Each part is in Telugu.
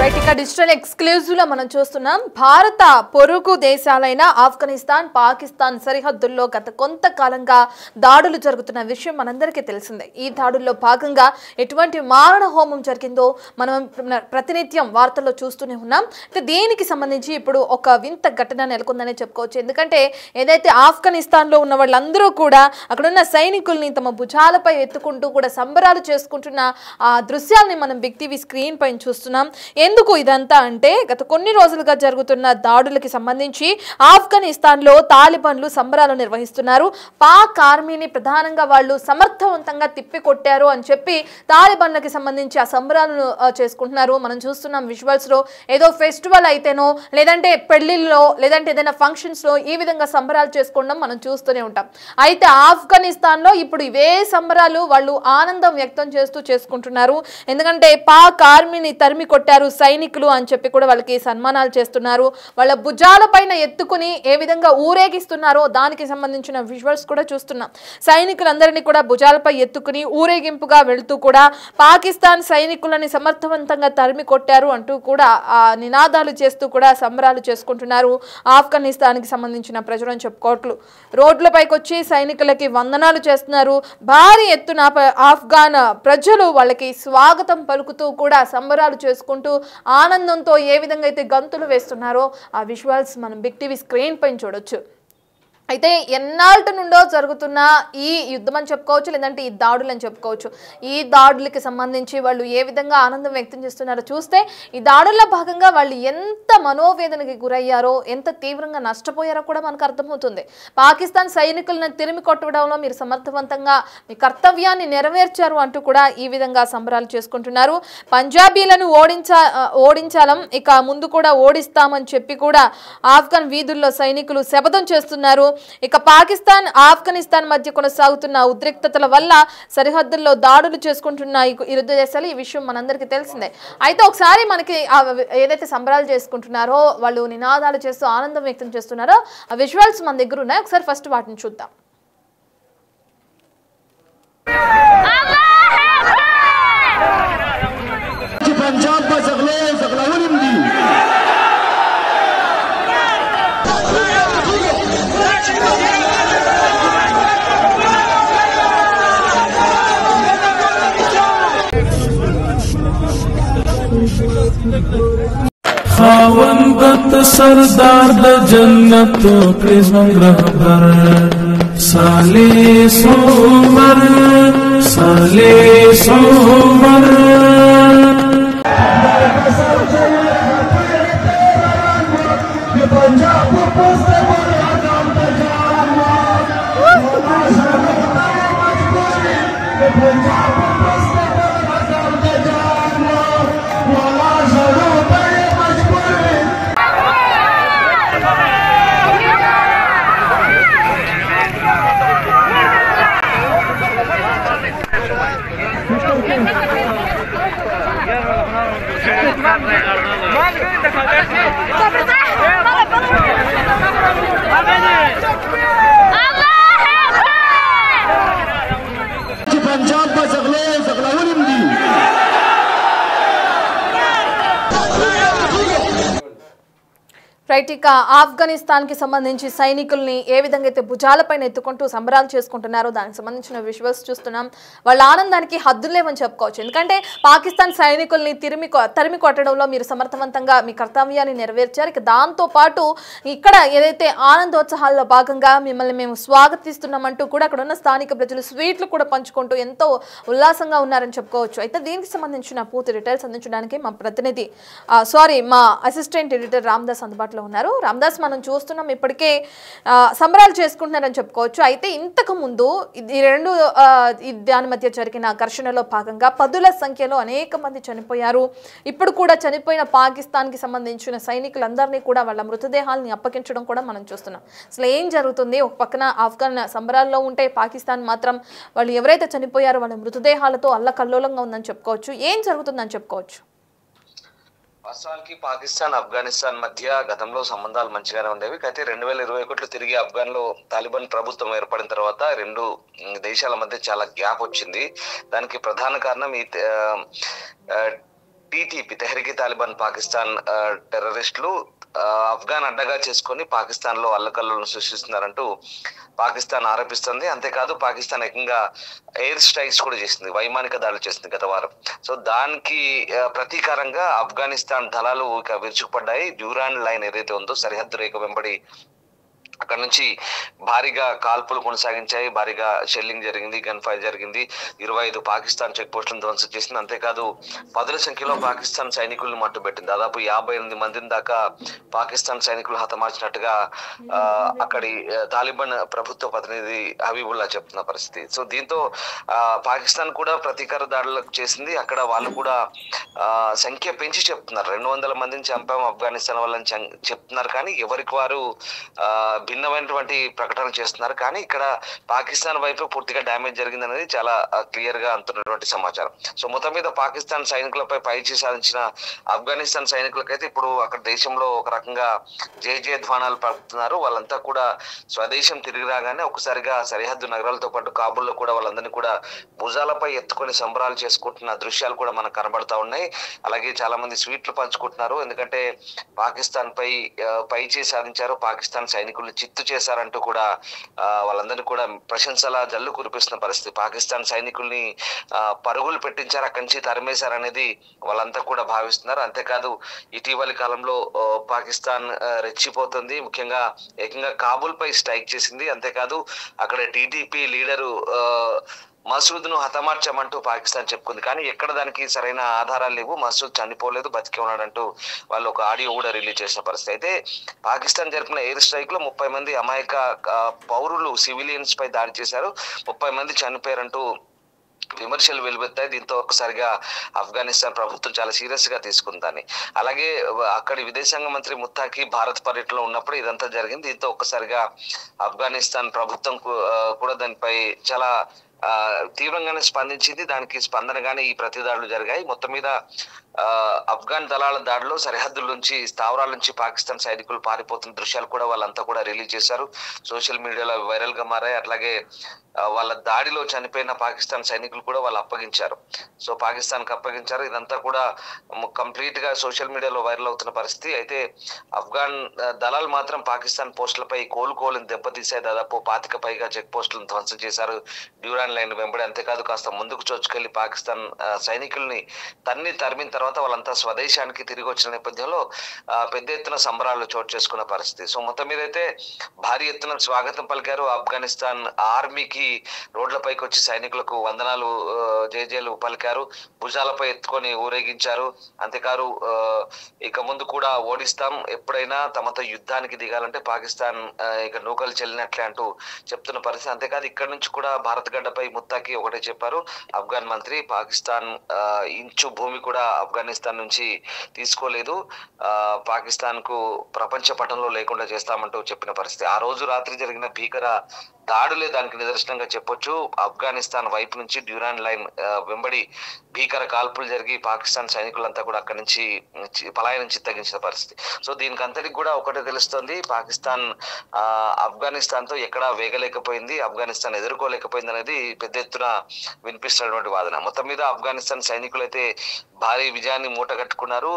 ఇక డిజిటల్ ఎక్స్క్లూజివ్ లో మనం చూస్తున్నాం భారత పొరుగు దేశాలైన ఆఫ్ఘనిస్తాన్ పాకిస్తాన్ సరిహద్దుల్లో గత కొంతకాలంగా దాడులు జరుగుతున్న విషయం మనందరికీ తెలిసిందే. ఈ దాడుల్లో భాగంగా ఎటువంటి మారణ హోమం జరిగిందో మనం ప్రతినిత్యం వార్తల్లో చూస్తూనే ఉన్నాం. దీనికి సంబంధించి ఇప్పుడు ఒక వింత ఘటన నెలకొందనే చెప్పుకోవచ్చు. ఎందుకంటే ఏదైతే ఆఫ్ఘనిస్తాన్ లో ఉన్న వాళ్ళందరూ కూడా అక్కడున్న సైనికుల్ని తమ భుజాలపై ఎత్తుకుంటూ కూడా సంబరాలు చేసుకుంటున్న ఆ దృశ్యాల్ని మనం బిగ్ టీవీ స్క్రీన్ పైన చూస్తున్నాం. ఎందుకు ఇదంతా అంటే గత కొన్ని రోజులుగా జరుగుతున్న దాడులకి సంబంధించి ఆఫ్ఘనిస్తాన్లో తాలిబాన్లు సంబరాలు నిర్వహిస్తున్నారు. పాక్ ఆర్మీని ప్రధానంగా వాళ్ళు సమర్థవంతంగా తిప్పికొట్టారు అని చెప్పి తాలిబాన్లకి సంబంధించి ఆ సంబరాలను చేసుకుంటున్నారు. మనం చూస్తున్నాం విజువల్స్ లో. ఏదో ఫెస్టివల్ అయితేనో లేదంటే పెళ్లిళ్ళలో లేదంటే ఏదైనా ఫంక్షన్స్ లో ఈ విధంగా సంబరాలు చేసుకోవడం మనం చూస్తూనే ఉంటాం. అయితే ఆఫ్ఘనిస్తాన్ లో ఇప్పుడు ఇవే సంబరాలు వాళ్ళు ఆనందం వ్యక్తం చేస్తూ చేసుకుంటున్నారు. ఎందుకంటే పాక్ ఆర్మీని తరిమి కొట్టారు సైనికులు అని చెప్పి కూడా వాళ్ళకి సన్మానాలు చేస్తున్నారు. వాళ్ళ భుజాల పైన ఎత్తుకుని ఏ విధంగా ఊరేగిస్తున్నారో దానికి సంబంధించిన విజువల్స్ కూడా చూస్తున్నాం. సైనికులందరినీ కూడా భుజాలపై ఎత్తుకుని ఊరేగింపుగా వెళుతూ కూడా పాకిస్తాన్ సైనికులని సమర్థవంతంగా తరిమి కొట్టారు అంటూ కూడా ఆ నినాదాలు చేస్తూ కూడా సంబరాలు చేసుకుంటున్నారు ఆఫ్ఘనిస్తాన్కి సంబంధించిన ప్రజలు అని చెప్పుకోవట్లు. రోడ్లపైకి వచ్చి సైనికులకి వందనాలు చేస్తున్నారు. భారీ ఎత్తున ఆఫ్ఘాన్ ప్రజలు వాళ్ళకి స్వాగతం పలుకుతూ కూడా సంబరాలు చేసుకుంటూ ఆనందంతో ఏ విధంగా అయితే గంతులు వేస్తున్నారో ఆ విజువల్స్ మనం బిగ్ టీవీ స్క్రీన్ పైన చూడొచ్చు. అయితే ఎన్నాళ్ళ నుండో జరుగుతున్న ఈ యుద్ధం అని చెప్పుకోవచ్చు, లేదంటే ఈ దాడులు అని చెప్పుకోవచ్చు. ఈ దాడులకి సంబంధించి వాళ్ళు ఏ విధంగా ఆనందం వ్యక్తం చేస్తున్నారో చూస్తే ఈ దాడుల్లో భాగంగా వాళ్ళు ఎంత మనోవేదనకి గురయ్యారో, ఎంత తీవ్రంగా నష్టపోయారో కూడా మనకు అర్థమవుతుంది. పాకిస్తాన్ సైనికులను తిరిమి కొట్టడంలో మీరు సమర్థవంతంగా మీ కర్తవ్యాన్ని నెరవేర్చారు అంటూ కూడా ఈ విధంగా సంబరాలు చేసుకుంటున్నారు. పంజాబీలను ఓడించాలం, ఇక ముందు కూడా ఓడిస్తామని చెప్పి కూడా ఆఫ్ఘన్ వీధుల్లో సైనికులు శపథం చేస్తున్నారు. ఇక పాకిస్తాన్ ఆఫ్ఘనిస్తాన్ మధ్య కొనసాగుతున్న ఉద్రిక్తతల వల్ల సరిహద్దుల్లో దాడులు చేసుకుంటున్న ఇరు దేశాలు, ఈ విషయం మనందరికీ తెలిసిందే. అయితే ఒకసారి మనకి ఏదైతే సంబరాలు చేసుకుంటున్నారో వాళ్ళు నినాదాలు చేస్తూ ఆనందం వ్యక్తం చేస్తున్నారో ఆ విజువల్స్ మన దగ్గర ఉన్నాయి. ఒకసారి ఫస్ట్ వాటిని చూద్దాం. खावंदत सरदार द जन्नत प्रिजम रहबर साले सोमर రైట్. ఇక ఆఫ్ఘనిస్తాన్ కి సంబంధించి సైనికుల్ని ఏ విధంగా అయితే భుజాలపైన ఎత్తుకుంటూ సంబరాలు చేసుకుంటున్నారో దానికి సంబంధించిన విజువల్స్ చూస్తున్నాం. వాళ్ళ ఆనందానికి హద్దులు లేవని చెప్పుకోవచ్చు. ఎందుకంటే పాకిస్తాన్ సైనికుల్ని తరిమి కొట్టడంలో మీరు సమర్థవంతంగా మీ కర్తవ్యాన్ని నెరవేర్చారు. ఇక దాంతో పాటు ఇక్కడ ఏదైతే ఆనందోత్సాహాల్లో భాగంగా మిమ్మల్ని మేము స్వాగతిస్తున్నామంటూ కూడా అక్కడ ఉన్న స్థానిక ప్రజలు స్వీట్లు కూడా పంచుకుంటూ ఎంతో ఉల్లాసంగా ఉన్నారని చెప్పుకోవచ్చు. అయితే దీనికి సంబంధించిన పూర్తి డీటెయిల్స్ అందించడానికి మా ప్రతినిధి మా అసిస్టెంట్ ఎడిటర్ రామ్దాస్ అందుబాటులో ఉన్నారు. రామ్దాస్, మనం చూస్తున్నాం ఇప్పటికే సంబరాలు చేసుకుంటున్నారని చెప్పుకోవచ్చు. అయితే ఇంతకు ముందు ఈ రెండు దాని మధ్య జరిగిన ఘర్షణలో భాగంగా పదుల సంఖ్యలో అనేక మంది చనిపోయారు. ఇప్పుడు కూడా చనిపోయిన పాకిస్తాన్ కి సంబంధించిన సైనికులందరినీ కూడా వాళ్ళ మృతదేహాలని అప్పగించడం కూడా మనం చూస్తున్నాం. అసలు ఏం జరుగుతుంది? ఒక పక్కన ఆఫ్ఘన్ సంబరాల్లో ఉంటే పాకిస్తాన్ మాత్రం వాళ్ళు ఎవరైతే చనిపోయారో వాళ్ళ మృతదేహాలతో అల్లకల్లోలంగా ఉందని చెప్పుకోవచ్చు. ఏం జరుగుతుందని చెప్పుకోవచ్చు? వాస్తవానికి పాకిస్తాన్ ఆఫ్ఘనిస్తాన్ మధ్య గతంలో సంబంధాలు మంచిగానే ఉండేవి. అయితే 2021లో తిరిగి ఆఫ్ఘన్ లో తాలిబాన్ ప్రభుత్వం ఏర్పడిన తర్వాత రెండు దేశాల మధ్య చాలా గ్యాప్ వచ్చింది. దానికి ప్రధాన కారణం ఈ టీటీపీ తెహ్రీకే తాలిబాన్ పాకిస్తాన్ టెర్రరిస్టులు ఆఫ్ఘాన్ అడ్డగా చేసుకొని పాకిస్తాన్ లో అల్లకల్లోలను సృష్టిస్తున్నారంటూ పాకిస్తాన్ ఆరోపిస్తుంది. అంతేకాదు పాకిస్తాన్ ఏకంగా ఎయిర్ స్ట్రైక్స్ కూడా చేసింది, వైమానిక దాడులు చేసింది గత వారం. సో దానికి ప్రతీకారంగా ఆఫ్ఘనిస్తాన్ దళాలు ఇక విరుచుకుపడ్డాయి. డ్యూరాన్ లైన్ ఏదైతే ఉందో సరిహద్దు రేఖ వెంబడి అక్కడ నుంచి భారీగా కాల్పులు కొనసాగించాయి, భారీగా షెల్లింగ్ జరిగింది, గన్ ఫైర్ జరిగింది. 25 పాకిస్తాన్ చెక్ పోస్టులను ధ్వంసం చేసింది. అంతేకాదు పదుల సంఖ్యలో పాకిస్తాన్ సైనికులను మట్టుబెట్టింది. దాదాపు 58 మందిని దాకా పాకిస్తాన్ సైనికులు హతమార్చినట్టుగా అక్కడి తాలిబాన్ ప్రభుత్వ ప్రతినిధి హబీబుల్లా చెప్తున్న పరిస్థితి. సో దీంతో పాకిస్తాన్ కూడా ప్రతీకార దాడులకు చేసింది. అక్కడ వాళ్ళు కూడా సంఖ్య పెంచి చెప్తున్నారు, 200 మందిని చంపాము ఆఫ్ఘనిస్తాన్ వాళ్ళని చెప్తున్నారు. కానీ ఎవరికి వారు భిన్నమైనటువంటి ప్రకటన చేస్తున్నారు. కానీ ఇక్కడ పాకిస్తాన్ వైపు పూర్తిగా డ్యామేజ్ జరిగింది అనేది చాలా క్లియర్ గా అంటున్నటువంటి సమాచారం. సో మొత్తం మీద పాకిస్తాన్ సైనికులపై పైచేయి సాధించిన ఆఫ్ఘనిస్తాన్ సైనికులకైతే ఇప్పుడు అక్కడ దేశంలో ఒక రకంగా జయధ్వానాలు పలుకుతున్నారు. వాళ్ళంతా కూడా స్వదేశం తిరిగి రాగానే ఒకసారిగా సరిహద్దు నగరాలతో పాటు కాబూల్లో కూడా వాళ్ళందరినీ కూడా భుజాలపై ఎత్తుకొని సంబరాలు చేసుకుంటున్న దృశ్యాలు కూడా మనకు కనబడతా ఉన్నాయి. అలాగే చాలా మంది స్వీట్లు పంచుకుంటున్నారు. ఎందుకంటే పాకిస్తాన్ పైచేయి సాధించారు, పాకిస్తాన్ సైనికుల్ని చిత్తు చేశారంటూ కూడా వాళ్ళందరినీ కూడా ప్రశంసల జల్లు కురిపిస్తున్న పరిస్థితి. పాకిస్తాన్ సైనికుల్ని పరుగులు పెట్టించారు, అక్కడి నుంచి తరిమేశారనేది వాళ్ళంతా కూడా భావిస్తున్నారు. అంతేకాదు ఇటీవలి కాలంలో పాకిస్తాన్ రెచ్చిపోతుంది, ముఖ్యంగా ఏకంగా కాబూల్ పై స్ట్రైక్ చేసింది. అంతేకాదు అక్కడ టీటీపీ లీడరు మసూద్ ను హతమార్చామంటూ పాకిస్తాన్ చెప్పుకుంది. కానీ ఎక్కడ దానికి సరైన ఆధారాలు లేవు. మసూద్ చనిపోలేదు, బతికే ఉన్నాడంటూ వాళ్ళు ఒక ఆడియో కూడా రిలీజ్ చేసిన పరిస్థితి. అయితే పాకిస్తాన్ జరిపిన ఎయిర్ స్ట్రైక్ లో 30 మంది అమాయక పౌరులు సివిలియన్స్ పై దాడి చేశారు, 30 మంది చనిపోయారంటూ విమర్శలు వెలువెత్తాయి. దీంతో ఒక్కసారిగా ఆఫ్ఘనిస్తాన్ ప్రభుత్వం చాలా సీరియస్ గా తీసుకుంది దాన్ని. అలాగే అక్కడి విదేశాంగ మంత్రి ముత్తాకి భారత్ పర్యటనలో ఉన్నప్పుడు ఇదంతా జరిగింది. దీంతో ఒక్కసారిగా ఆఫ్ఘనిస్తాన్ ప్రభుత్వం కూడా దానిపై చాలా తీవ్రంగానే స్పందించింది. దానికి స్పందనగానే ఈ ప్రతిదాడులు జరిగాయి. మొత్తం మీద ఆఫ్ఘాన్ దళాల దాడిలో సరిహద్దుల నుంచి, స్థావరాల నుంచి పాకిస్తాన్ సైనికులు పారిపోతున్న దృశ్యాలు కూడా వాళ్ళంతా కూడా రిలీజ్ చేశారు, సోషల్ మీడియాలో వైరల్ గా మారాయి. అట్లాగే వాళ్ళ దాడిలో చనిపోయిన పాకిస్తాన్ సైనికులు కూడా వాళ్ళు అప్పగించారు. సో పాకిస్తాన్ కి అప్పగించారు. ఇదంతా కూడా కంప్లీట్ గా సోషల్ మీడియాలో వైరల్ అవుతున్న పరిస్థితి. అయితే ఆఫ్ఘాన్ దళాలు మాత్రం పాకిస్తాన్ పోస్టులపై కోలుకోలను దెబ్బతీశాయి. దాదాపు 25 పైగా చెక్ పోస్టులను ధ్వంసం చేశారు డ్యూరాన్ లైన్ వెంబడి. అంతేకాదు కాస్త ముందుకు చొచ్చుకెళ్లి పాకిస్తాన్ సైనికుల్ని తరిమిన తర్వాత వాళ్ళంతా స్వదేశానికి తిరిగి వచ్చిన నేపథ్యంలో పెద్ద ఎత్తున సంబరాలు చోటు చేసుకున్న పరిస్థితి. సో మొత్తం మీద అయితే భారీ ఎత్తున స్వాగతం పలికారు. ఆఫ్ఘనిస్తాన్ ఆర్మీకి రోడ్లపైకి వచ్చి సైనికులకు వందనాలు, జేజేలు పలికారు, భుజాలపై ఎత్తుకొని ఊరేగించారు. అంతేకాదు ఇక ముందు కూడా ఓడిస్తాం, ఎప్పుడైనా తమతో యుద్ధానికి దిగాలంటే పాకిస్తాన్ ఇక నూకలు చెల్లినట్లే అంటూ చెప్తున్న పరిస్థితి. అంతేకాదు ఇక్కడ నుంచి కూడా భారత గడ్డపై ముత్తాకి ఒకటే చెప్పారు ఆఫ్ఘాన్ మంత్రి, పాకిస్తాన్ ఇంచు భూమి కూడా ఆఫ్ఘనిస్తాన్ నుంచి తీసుకోలేదు, పాకిస్తాన్ కు ప్రపంచ పటంలో లేకుండా చేస్తామంటూ చెప్పిన పరిస్థితి. ఆ రోజు రాత్రి జరిగిన భీకర దాడులే దానికి నిదర్శనంగా చెప్పొచ్చు. ఆఫ్ఘనిస్తాన్ వైపు నుంచి డ్యూరాన్ లైన్ వెంబడి భీకర కాల్పులు జరిగి పాకిస్తాన్ సైనికులంతా కూడా అక్కడి నుంచి పలాయనం చిత్తగించిన పరిస్థితి. సో దీనికి అంతటికి కూడా ఒకటే తెలుస్తుంది, పాకిస్తాన్ ఆఫ్ఘనిస్తాన్ తో ఎక్కడా వేగలేకపోయింది, ఆఫ్ఘనిస్తాన్ ఎదుర్కోలేకపోయింది అనేది పెద్ద ఎత్తున వినిపిస్తున్నటువంటి వాదన. మొత్తం మీద ఆఫ్ఘనిస్తాన్ సైనికులు అయితే భారీ విజయాన్ని మూటగట్టుకున్నారు.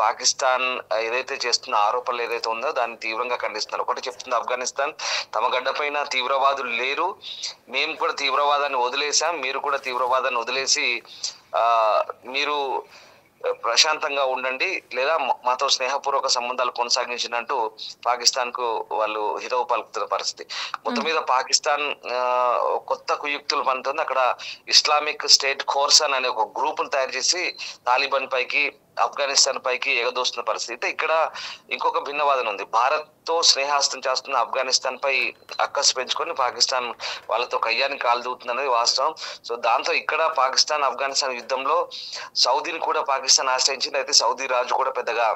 పాకిస్తాన్ ఏదైతే చేస్తున్న ఆరోపణలు ఏదైతే ఉందో దాన్ని తీవ్రంగా ఖండిస్తున్నారు. ఒకటి చెప్తుంది ఆఫ్ఘనిస్తాన్, తమ గడ్డపైన తీవ్రవాదులు లేరు, మేము కూడా తీవ్రవాదాన్ని వదిలేసాం, మీరు కూడా తీవ్రవాదాన్ని వదిలేసి మీరు ప్రశాంతంగా ఉండండి లేదా మాతో స్నేహపూర్వక సంబంధాలు కొనసాగించినట్టు పాకిస్తాన్ కు వాళ్ళు హితవు పలుకుతున్న పరిస్థితి. మొత్తం మీద పాకిస్తాన్ కొత్త కుయుక్తులు పనుతుంది. అక్కడ ఇస్లామిక్ స్టేట్ ఖోర్సాన్ అనే ఒక గ్రూప్ ను తయారు చేసి తాలిబాన్ పైకి, ఆఫ్ఘనిస్తాన్ పైకి ఎగదోస్తున్న పరిస్థితి. ఇక్కడ ఇంకొక భిన్నవాదన ఉంది. భారత్ తో స్నేహాస్తం చేస్తున్న ఆఫ్ఘనిస్తాన్ పై అక్కసు పెంచుకొని పాకిస్తాన్ వాళ్ళతో కయ్యాన్ని కాల్దూతుంది అనేది వాస్తవం. సో దాంతో ఇక్కడ పాకిస్తాన్ ఆఫ్ఘనిస్తాన్ యుద్ధంలో సౌదీని కూడా పాకిస్తాన్ ఆశ్రయించింది. అయితే సౌదీ రాజు కూడా పెద్దగా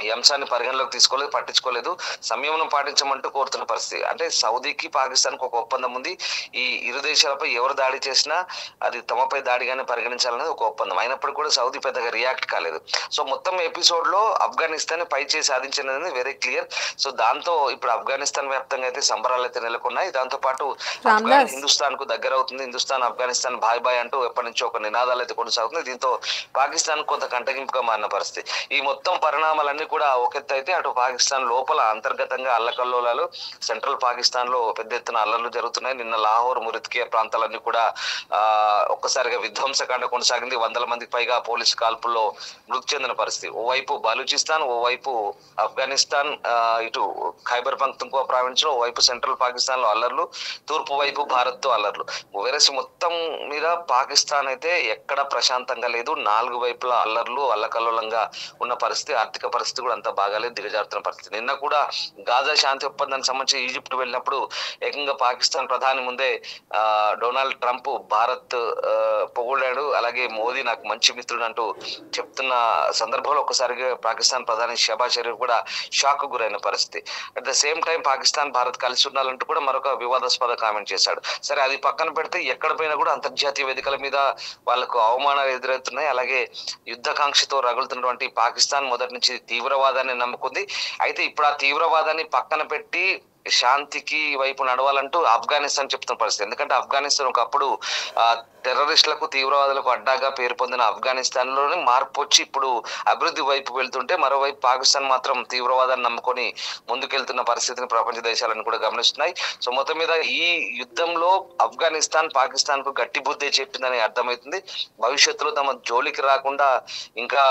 ఈ అంశాన్ని పరిగణలోకి తీసుకోలేదు, పట్టించుకోలేదు. సంయమనం పాటించమంటూ కోరుతున్న పరిస్థితి. అంటే సౌదీకి పాకిస్తాన్కి ఒక ఒప్పందం ఉంది. ఈ ఇరు దేశాలపై ఎవరు దాడి చేసినా అది తమపై దాడిగానే పరిగణించాలనేది ఒక ఒప్పందం. అయినప్పటికీ కూడా సౌదీ పెద్దగా రియాక్ట్ కాలేదు. సో మొత్తం ఎపిసోడ్ లో ఆఫ్ఘనిస్తాన్ పై చేసి సాధించినది వెరీ క్లియర్. సో దాంతో ఇప్పుడు ఆఫ్ఘనిస్తాన్ వ్యాప్తంగా అయితే సంబరాలు అయితే నెలకొన్నాయి. దాంతో పాటు హిందుస్థాన్ కు దగ్గర అవుతుంది. హిందుస్థాన్ ఆఫ్ఘనిస్తాన్ బాయ్ బాయ్ అంటూ ఎప్పటి నుంచో ఒక నినాదాలు అయితే కొనసాగుతుంది. దీంతో పాకిస్తాన్ కొంత కంటగింపుగా మారిన పరిస్థితి. ఈ మొత్తం పరిణామాలన్నీ కూడా ఒకెత్త అయితే అటు పాకిస్తాన్ లోపల అంతర్గతంగా అల్లకల్లోలాలు, సెంట్రల్ పాకిస్తాన్ లో పెద్ద ఎత్తున అల్లర్లు జరుగుతున్నాయి. నిన్న లాహోర్, మురిత్కే ప్రాంతాలన్నీ కూడా ఒక్కసారిగా విధ్వంసకాండ కొనసాగింది. 100 మందికి పైగా పోలీసు కాల్పుల్లో మృతి చెందిన పరిస్థితి. ఓవైపు బలూచిస్తాన్, ఓవైపు ఆఫ్ఘనిస్తాన్, ఇటు ఖైబర్ పఖ్తుంఖ్వా ప్రావిన్స్ లో, ఓవైపు సెంట్రల్ పాకిస్తాన్ లో అల్లర్లు, తూర్పు వైపు భారత్ తో అల్లర్లు. వేరేసి మొత్తం మీద పాకిస్తాన్ అయితే ఎక్కడ ప్రశాంతంగా లేదు. 4 వైపులా అల్లర్లు, అల్లకల్లోలంగా ఉన్న పరిస్థితి. ఆర్థిక పరిస్థితి కూడా అంత బాగాలేదు, దిగజారుతున్న పరిస్థితి. నిన్న కూడా గాజా శాంతి ఒప్పందానికి సంబంధించి ఈజిప్ట్ వెళ్ళినప్పుడు ఏకంగా పాకిస్తాన్ ప్రధాని ముందే డొనాల్డ్ ట్రంప్ భారత్ పొగిడాడు. అలాగే మోదీ నాకు మంచి మిత్రుడు అంటూ చెప్తున్న సందర్భంలో ఒక్కసారిగా పాకిస్తాన్ ప్రధాని షహబాజ్ షరీఫ్ కూడా షాక్ గురైన పరిస్థితి. At the same time Pakistan Bharat కలిసి ఉండాలంటూ కూడా మరొక వివాదాస్పద కామెంట్ చేశాడు. సరే, అది పక్కన పెడితే ఎక్కడ పోయినా కూడా అంతర్జాతీయ వేదికల మీద వాళ్ళకు అవమానాలు ఎదురవుతున్నాయి. అలాగే యుద్ధకాంక్షతో రగులుతున్నటువంటి పాకిస్తాన్ మొదటి నుంచి తీవ్రవాదాన్ని నమ్ముకుంది. అయితే ఇప్పుడు ఆ తీవ్రవాదాన్ని పక్కన పెట్టి శాంతికి వైపు నడవాలంటూ ఆఫ్ఘనిస్తాన్ చెప్తున్న పరిస్థితి. ఎందుకంటే ఆఫ్ఘనిస్తాన్ ఒకప్పుడు టెర్రరిస్టులకు, తీవ్రవాదులకు అడ్డాగా పేరు పొందిన ఆఫ్ఘనిస్తాన్ లోనే మార్పు వచ్చి ఇప్పుడు అభివృద్ధి వైపు వెళ్తుంటే, మరోవైపు పాకిస్తాన్ మాత్రం తీవ్రవాదాన్ని నమ్ముకొని ముందుకెళ్తున్న పరిస్థితిని ప్రపంచ దేశాలను కూడా గమనిస్తున్నాయి. సో మొత్తం మీద ఈ యుద్ధంలో ఆఫ్ఘనిస్తాన్ పాకిస్తాన్ కు గట్టి బుద్ధి చెప్పిందని అర్థమవుతుంది. భవిష్యత్తులో తమ జోలికి రాకుండా ఇంకా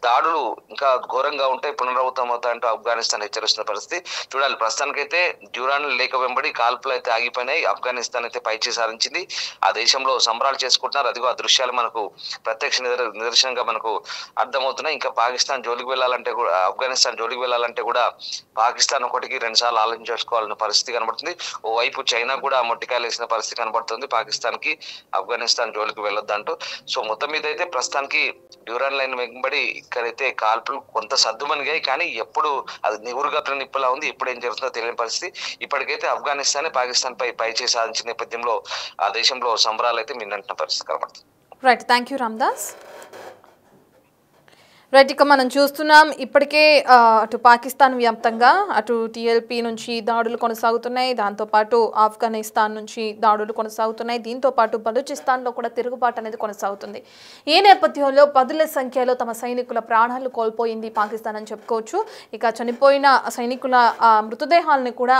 దాడులు ఇంకా ఘోరంగా ఉంటాయి, పునరావృతం అవుతాయంటూ ఆఫ్ఘనిస్తాన్ హెచ్చరిస్తున్న పరిస్థితి. చూడాలి. ప్రస్తుతానికైతే డ్యూరాన్ లేఖ వెంబడి కాల్పులు అయితే ఆగిపోయినాయి. ఆఫ్ఘనిస్తాన్ అయితే పైచే సాధించింది. ఆ దేశంలో సంబరాలు చేసుకుంటున్నారు. అదిగో ఆ దృశ్యాలు మనకు ప్రత్యక్ష నిదర్శనంగా మనకు అర్థమవుతున్నాయి. ఇంకా పాకిస్తాన్ జోలికి వెళ్ళాలంటే కూడా, ఆఫ్ఘనిస్తాన్ జోలికి వెళ్ళాలంటే కూడా పాకిస్తాన్ ఒకటికి 2 సార్లు ఆలోచించుకోవాలన్న పరిస్థితి కనబడుతుంది. ఓవైపు చైనా కూడా మొట్టికాయలు వేసిన పరిస్థితి కనబడుతుంది పాకిస్తాన్ కి ఆఫ్ఘనిస్తాన్ జోలికి వెళ్ళొద్దంటూ. సో మొత్తం మీద అయితే ప్రస్తుతానికి డ్యూరాన్ లైన్ వెంబడి ఇక్కడైతే కాల్పులు కొంత సద్దుమనిగాయి. కానీ ఎప్పుడు అది నివురుగా నిప్పులా ఉంది, ఎప్పుడు ఏం జరుగుతుందో తెలియని పరిస్థితి. ఇప్పటికైతే ఆఫ్ఘనిస్తాన్ పాకిస్తాన్ పై చేసి సాధించిన నేపథ్యంలో ఆ దేశంలో సంబరాలు అయితే మిన్నంటున్న పరిస్థితి కనబడుతుంది. Right, thank you Ramdas. Right, ఇక మనం చూస్తున్నాం ఇప్పటికే అటు పాకిస్తాన్ వ్యాప్తంగా అటు టీఎల్పీ నుంచి దాడులు కొనసాగుతున్నాయి. దాంతోపాటు ఆఫ్ఘనిస్తాన్ నుంచి దాడులు కొనసాగుతున్నాయి. దీంతోపాటు బలూచిస్తాన్లో కూడా తిరుగుబాటు అనేది కొనసాగుతుంది. ఈ నేపథ్యంలో 10ల సంఖ్యలో తమ సైనికుల ప్రాణాలు కోల్పోయింది పాకిస్తాన్ అని చెప్పుకోవచ్చు. ఇక చనిపోయిన సైనికుల మృతదేహాలను కూడా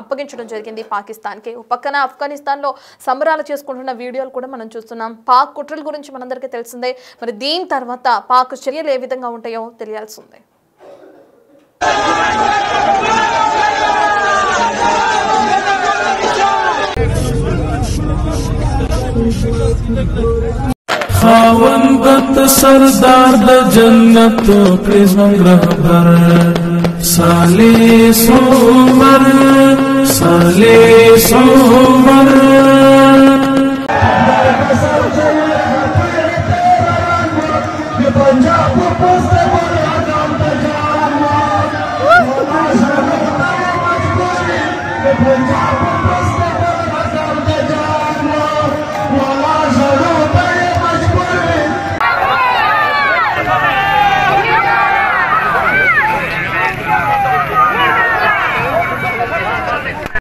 అప్పగించడం జరిగింది పాకిస్తాన్కి. పక్కన ఆఫ్ఘనిస్తాన్లో సంబరాలు చేసుకుంటున్న వీడియోలు కూడా మనం చూస్తున్నాం. పాక్ కుట్రల గురించి మనందరికీ తెలిసిందే. మరి దీని తర్వాత పాక్ చర్యలు ఏ విధంగా ఉంటాయో తెలియాల్సిందే. खावंदत सरदार द जन्नत प्रिज्म रहबर साले सोमर पंजाब